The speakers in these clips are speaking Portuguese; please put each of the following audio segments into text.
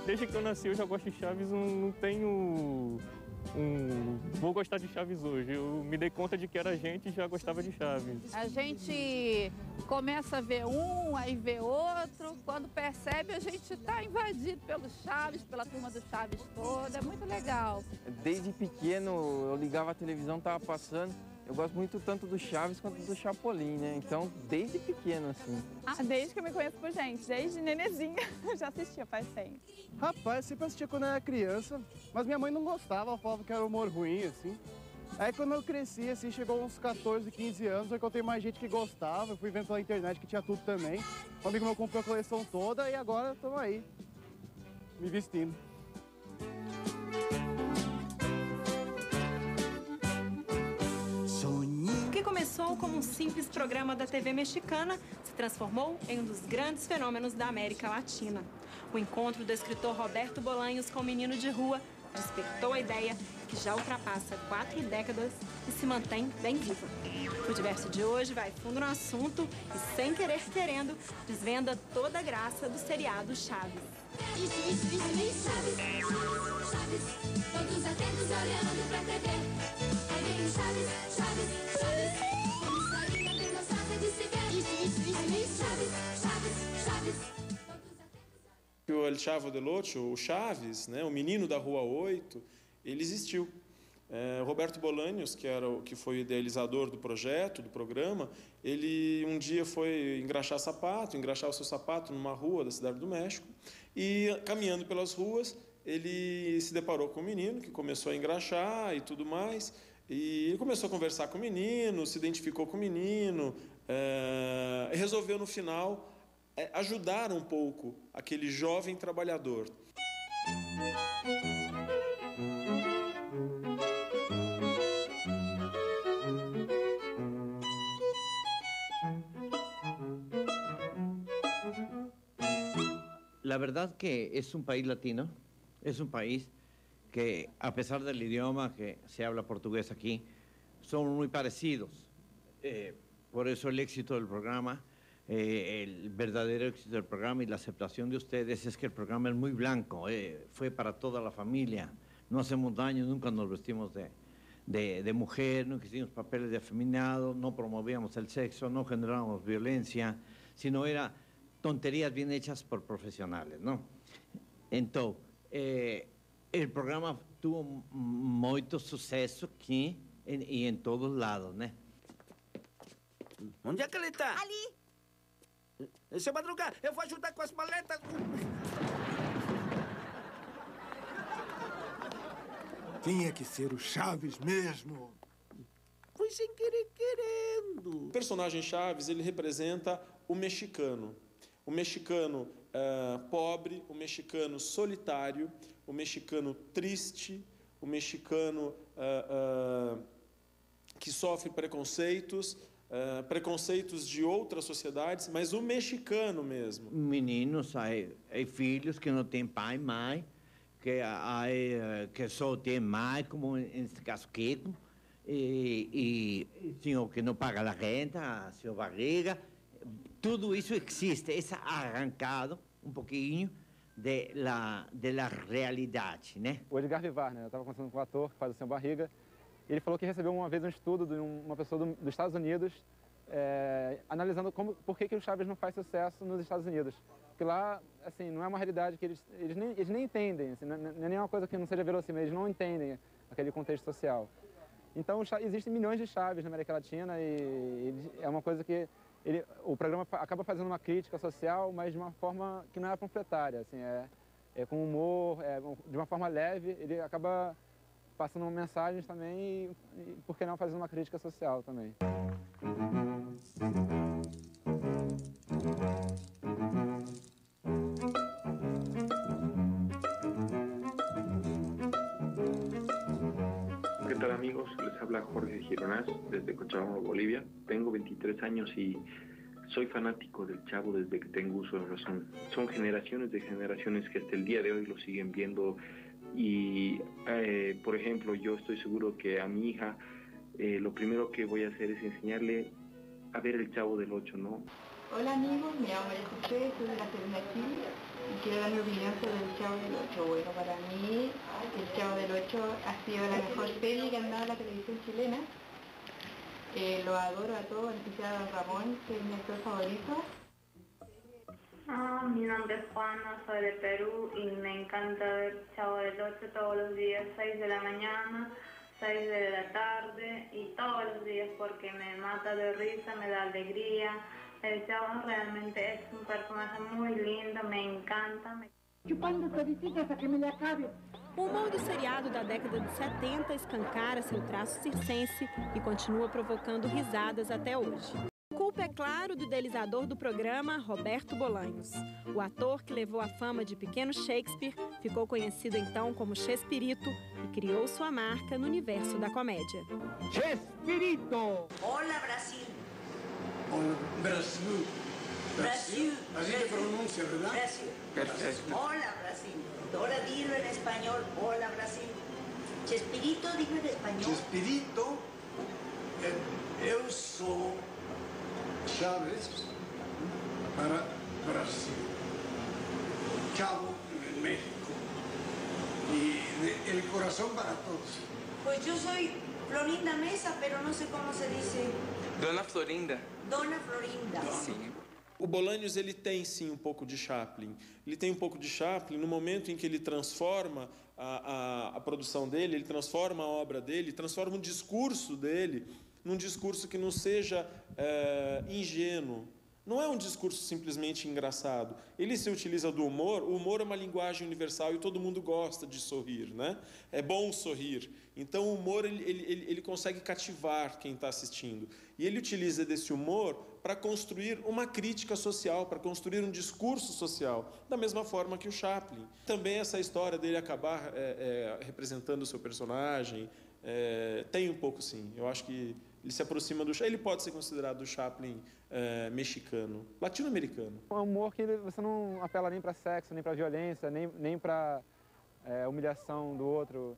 Desde que eu nasci eu já gosto de Chaves, não tenho vou gostar de Chaves hoje. Eu me dei conta de que era gente e já gostava de Chaves. A gente começa a ver um, aí vê outro. Quando percebe, a gente está invadido pelo Chaves, pela turma do Chaves toda. É muito legal. Desde pequeno eu ligava a televisão, tava passando. Eu gosto muito tanto do Chaves quanto do Chapolin, né? Então, desde pequeno, assim. Desde que eu me conheço por gente, desde nenezinha, eu já assistia faz tempo. Rapaz, eu sempre assistia quando eu era criança, mas minha mãe não gostava, ela falava que era humor ruim, assim. Aí quando eu cresci, assim, chegou uns 14, 15 anos, eu encontrei mais gente que gostava, eu fui vendo pela internet que tinha tudo também. Um amigo meu comprou a coleção toda e agora estamos aí, me vestindo. O que começou como um simples programa da TV mexicana se transformou em um dos grandes fenômenos da América Latina. O encontro do escritor Roberto Bolanhos com o menino de rua despertou a ideia que já ultrapassa 4 décadas e se mantém bem viva. O Diverso de hoje vai fundo no assunto e, sem querer querendo, desvenda toda a graça do seriado Chaves. Chaves, todos atentos olhando pra TV. Aí vem o Chaves, Chaves, Chaves. Uma historinha bem gostosa de se ver. Chaves, Chaves. O El Chavo del Ocho, o Chaves, né, o menino da Rua 8, ele existiu. Roberto Bolanhos, que foi o idealizador do projeto, do programa, ele um dia foi engraxar o seu sapato numa rua da Cidade do México e, caminhando pelas ruas, ele se deparou com um menino que começou a engraxar e tudo mais, e ele começou a conversar com o menino, se identificou com o menino, e resolveu no final ajudar um pouco aquele jovem trabalhador. La verdad que es un país latino, es un país que a pesar del idioma que se habla portugués aquí, son muy parecidos. Por eso el éxito del programa, el verdadero éxito del programa y la aceptación de ustedes es que el programa es muy blanco, fue para toda la familia, no hacemos daño, nunca nos vestimos de mujer, nunca hicimos papeles de afeminado, no promovíamos el sexo, no generábamos violencia, sino era tonterías bien hechas por profesionales, ¿no? Então, el programa tuvo muito sucesso aqui e em todos os lados, né? Onde é que ele está? Ali! Seu Madruga, eu vou ajudar com as maletas. Tinha que ser o Chaves mesmo. Foi sem querer querendo. O personagem Chaves, ele representa o mexicano. O mexicano pobre, o mexicano solitário, o mexicano triste, o mexicano que sofre preconceitos, preconceitos de outras sociedades, mas o mexicano mesmo. Meninos, há filhos que não têm pai e mãe, que só tem mãe, como nesse caso Kiko, e senhor que não paga a renta, senhor Barriga. Tudo isso existe, é arrancado um pouquinho da realidade, né? O Edgar Vivar, né? Eu estava conversando com o ator que faz o Seu Barriga. Ele falou que recebeu uma vez um estudo de uma pessoa dos Estados Unidos analisando por que o Chaves não faz sucesso nos Estados Unidos. Porque lá, assim, não é uma realidade que eles nem entendem, assim, não é nenhuma coisa que não seja verossímil, eles não entendem aquele contexto social. Então, existem milhões de Chaves na América Latina e é uma coisa que o programa acaba fazendo uma crítica social, mas de uma forma que não é panfletária, assim, é com humor, de uma forma leve, ele acaba passando mensagens também e, por que não, fazendo uma crítica social também. ¿Qué tal, amigos? Les habla Jorge Gironás desde Cochabamba, Bolivia. Tengo 23 años y soy fanático del Chavo desde que tengo uso de razón. Son generaciones de generaciones que hasta el día de hoy lo siguen viendo Y, por ejemplo, yo estoy seguro que a mi hija lo primero que voy a hacer es enseñarle a ver el Chavo del Ocho, ¿no? Hola amigos, me llamo María José, soy de La Serena, Chile, y quiero dar mi opinión sobre el Chavo del Ocho. Bueno, para mí el Chavo del Ocho ha sido la mejor serie que ha dado la televisión chilena. Lo adoro a todos, en especial a Ramón, que es mi actor favorito. Mi nombre es Juana, soy de Perú y me encanta ver Chavo del Ocho todos los días, 6 de la mañana, 6 de la tarde y todos los días porque me mata de risa, me da alegría. El Chavo realmente es un personaje muy lindo, me encanta. Chupando todinha hasta que me le acabe. O humor do seriado da década de 70 escancara seu traço circense e continua provocando risadas até hoje. A culpa, é claro, do idealizador do programa, Roberto Bolanhos. O ator que levou a fama de Pequeno Shakespeare ficou conhecido então como Chespirito e criou sua marca no universo da comédia. Chespirito! Hola, Brasil. Hola, Brasil. Brasil. Así se pronuncia, ¿verdad? Brasil. Perfecto. Hola, Brasil. Ahora dilo en español. Hola, Brasil. Chespirito, digo en español. Chespirito, eu sou Chávez para Brasil. Chavo en México. Y el corazón para todos. Pues yo soy Florinda Mesa, pero no sé cómo se dice. Dona Florinda. Dona Florinda. Sim. O Bolanhos, ele tem sim um pouco de Chaplin. Ele tem um pouco de Chaplin no momento em que ele transforma a produção dele, ele transforma a obra dele, transforma o discurso dele num discurso que não seja ingênuo. Não é um discurso simplesmente engraçado. Ele se utiliza do humor. O humor é uma linguagem universal e todo mundo gosta de sorrir, né? É bom sorrir. Então, o humor ele consegue cativar quem está assistindo. E ele utiliza desse humor para construir uma crítica social, para construir um discurso social, da mesma forma que o Chaplin. Também essa história dele acabar representando o seu personagem, tem um pouco, sim. Eu acho que ele se aproxima do... Ele pode ser considerado o Chaplin mexicano, latino-americano. É um humor que você não apela nem para sexo, nem para violência, nem para humilhação do outro.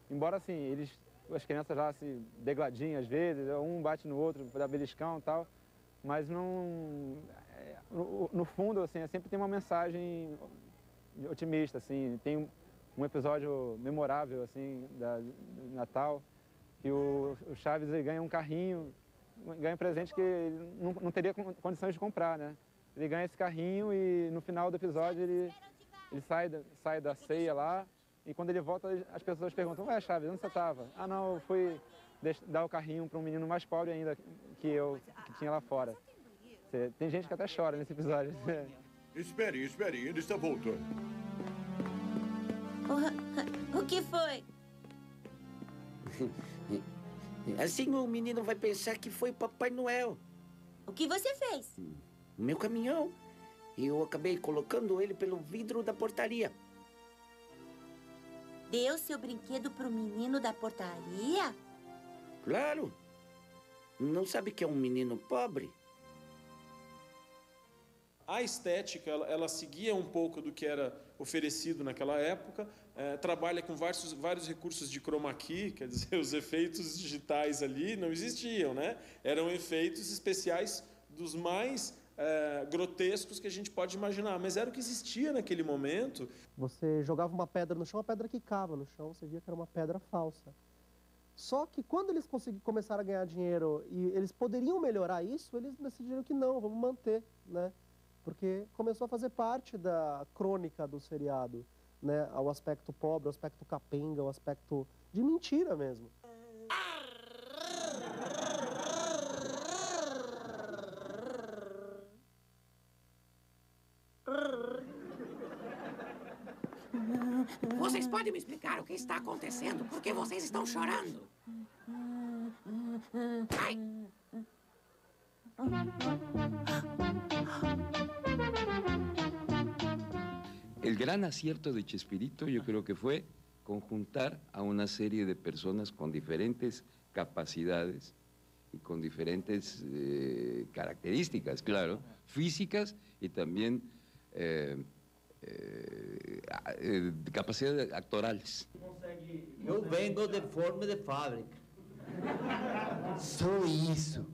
Embora, assim, as crianças lá se degladinham às vezes, um bate no outro, dá beliscão e tal, mas não... No fundo, assim, sempre tem uma mensagem otimista, assim. Tem um episódio memorável, assim, do Natal, que o Chaves ele ganha um carrinho, ganha um presente que ele não teria condições de comprar, né? Ele ganha esse carrinho e no final do episódio ele sai da ceia lá e quando ele volta as pessoas perguntam: ué, Chaves, onde você estava? Ah, não, eu fui dar o carrinho para um menino mais pobre ainda que tinha lá fora. Tem gente que até chora nesse episódio. Esperem, ele está voltando. O que foi? Assim o menino vai pensar que foi Papai Noel. O que você fez? O meu caminhão. Eu acabei colocando ele pelo vidro da portaria. Deu seu brinquedo pro menino da portaria? Claro. Não sabe que é um menino pobre? A estética, ela seguia um pouco do que era oferecido naquela época, trabalha com vários recursos de chroma key, quer dizer, os efeitos digitais ali não existiam, né? Eram efeitos especiais dos mais grotescos que a gente pode imaginar, mas era o que existia naquele momento. Você jogava uma pedra no chão, a pedra quicava no chão, você via que era uma pedra falsa. Só que quando eles começaram a ganhar dinheiro e eles poderiam melhorar isso, eles decidiram que não, vamos manter, né? Porque começou a fazer parte da crônica do seriado, né? O aspecto pobre, o aspecto capenga, o aspecto de mentira mesmo. Vocês podem me explicar o que está acontecendo? Por que vocês estão chorando? Ai! El gran acierto de Chespirito yo creo que fue conjuntar a una serie de personas con diferentes capacidades y con diferentes características, claro, físicas y también capacidades actorales. Eu vengo de forma de fábrica. Sou isso.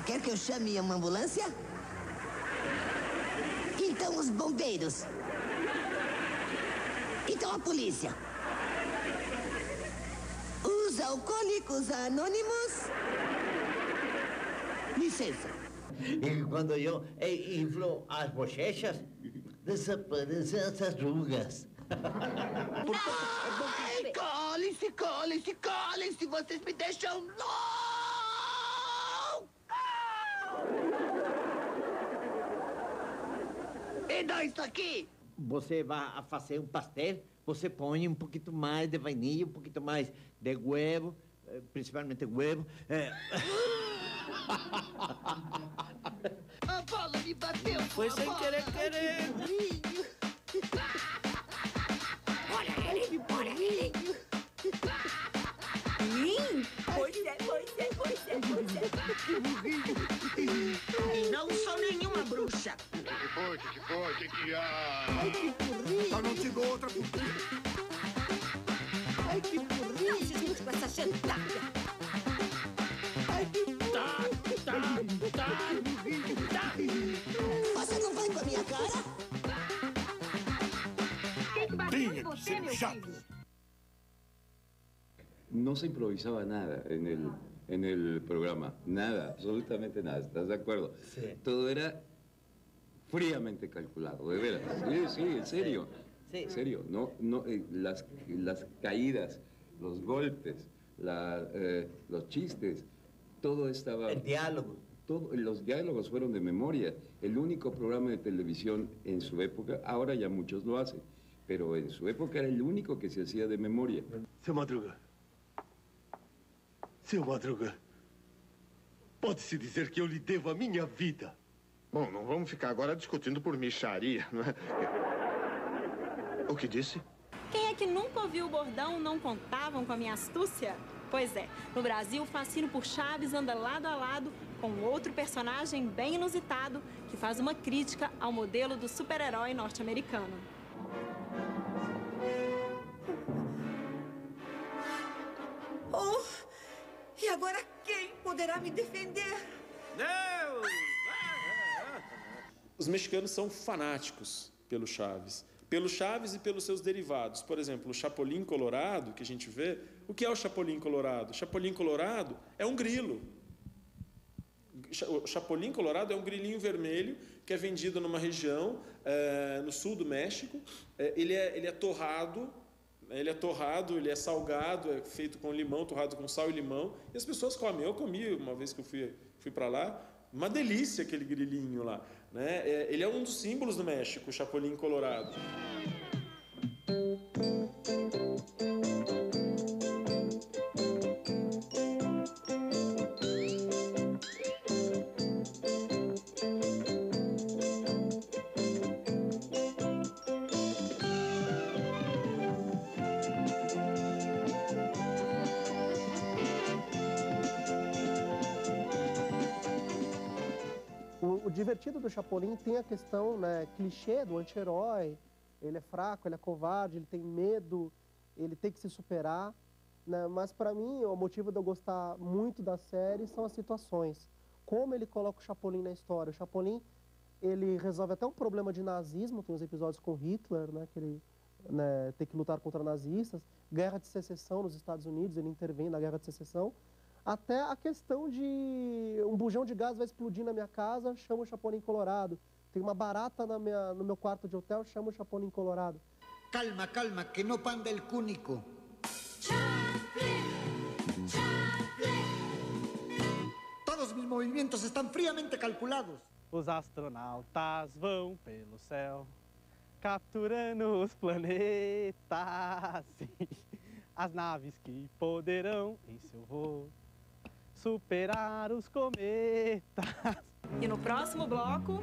Quer que eu chame uma ambulância? Então os bombeiros. Então a polícia. Os alcoólicos anônimos. Licença. E quando eu inflo as bochechas, desaparecem as rugas. Ai, colhem-se, colhem-se, colhem-se, vocês me deixam louco! E dá isso aqui! Você vai fazer um pastel, você põe um pouquinho mais de vainilha, um pouquinho mais de huevo, principalmente huevo. A bola me bateu! Foi sem querer. Olha ele! Sim, pois é. E não sou nenhuma bruxa! Que foi? Que há? Ai, que burrinho! Só não te dou outra cultura. Ai, que burrinho! Não se junte com essa chantada. Ai, que burrinho! Tá. Você não vai com a minha cara? Tinha que ser chato. No se improvisaba nada en el programa, nada, absolutamente nada, ¿estás de acuerdo? Sí. Todo era fríamente calculado, de veras. Sí, en serio. Sí. En serio, las caídas, los golpes, los chistes, todo estaba... El diálogo. Los diálogos fueron de memoria. El único programa de televisión en su época, ahora ya muchos lo hacen, pero en su época era el único que se hacía de memoria. Seu Madruga, pode-se dizer que eu lhe devo a minha vida. Bom, não vamos ficar agora discutindo por mixaria, não é? O que disse? Quem é que nunca ouviu o bordão "não contavam com a minha astúcia"? Pois é, no Brasil o fascínio por Chaves anda lado a lado com outro personagem bem inusitado que faz uma crítica ao modelo do super-herói norte-americano. Oh, e agora quem poderá me defender? Os mexicanos são fanáticos pelo Chaves e pelos seus derivados. Por exemplo, o Chapolin Colorado, que a gente vê. O que é o Chapolin Colorado? O Chapolin Colorado é um grilo. O Chapolin Colorado é um grilinho vermelho que é vendido numa região no sul do México. Ele é torrado, ele é salgado, é feito com limão, torrado com sal e limão. E as pessoas comem. Eu comi uma vez que eu fui para lá. Uma delícia aquele grilinho lá, né? Ele é um dos símbolos do México, o Chapolin Colorado. O divertido do Chapolin tem a questão, né, clichê do anti-herói. Ele é fraco, ele é covarde, ele tem medo, ele tem que se superar, né? Mas para mim, o motivo de eu gostar muito da série são as situações. Como ele coloca o Chapolin na história. O Chapolin, ele resolve até um problema de nazismo, tem uns episódios com Hitler, né, que ele tem que lutar contra nazistas. Guerra de Secessão nos Estados Unidos, ele intervém na Guerra de Secessão. Até a questão de um bujão de gás vai explodir na minha casa, chama o Chapolin Colorado. Tem uma barata no meu quarto de hotel, chama o Chapolin Colorado. Calma, calma, que no panda el cúnico. Todos mis movimientos están fríamente calculados. Os astronautas vão pelo céu, capturando os planetas. As naves que poderão, em seu voo, superar os cometas. E no próximo bloco...